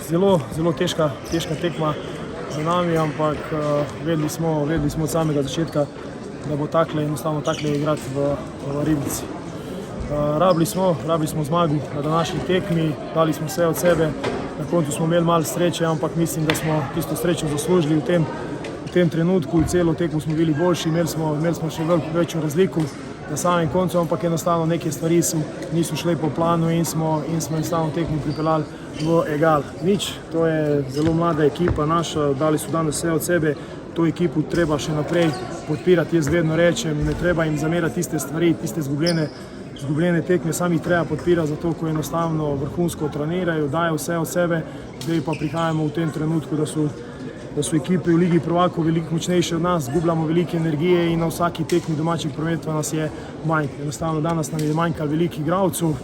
zelo težka tekma za nami, ampak vedeli smo od samega začetka, da bo enostavno takle igrati v Ribnici. Rabili smo zmago na današnji tekmi, dali smo vse od sebe, na koncu smo imeli malo sreče, ampak mislim, da smo tisto srečo zaslužili v tem trenutku. Celo tekmo smo bili boljši, imeli smo še večjo razliko na samem koncu, ampak enostavno neke stvari niso šle po planu in smo enostavno tekmo pripeljali v egal. Nič, to je zelo mlada ekipa naša, dali so danes vse od sebe, to ekipo treba še naprej podpirati. Jaz vedno rečem, ne treba jim zamerati tiste stvari, tiste izgubljene tekme, sami jih treba podpirati, zato ko enostavno vrhunsko trenirajo, dajo vse od sebe, zdaj pa prihajamo v tem trenutku, da so ekipe v Ligi prvakov veliko močnejše od nas, zgubljamo veliko energije in na vsaki tekmi domačih prvenstev nas je manj. Enostavno danes nam je manjkalo veliko igralcev,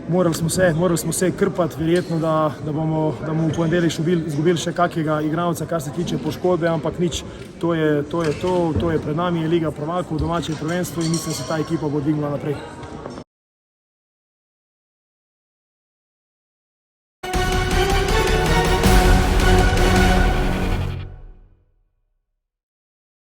morali smo se krpati, verjetno, da bomo v ponedeljek izgubili še kakega igralca, kar se tiče poškodbe, ampak nič, to je pred nami, je Liga prvakov, domače prvenstvo in mislim, da se ta ekipa bo dvignila naprej.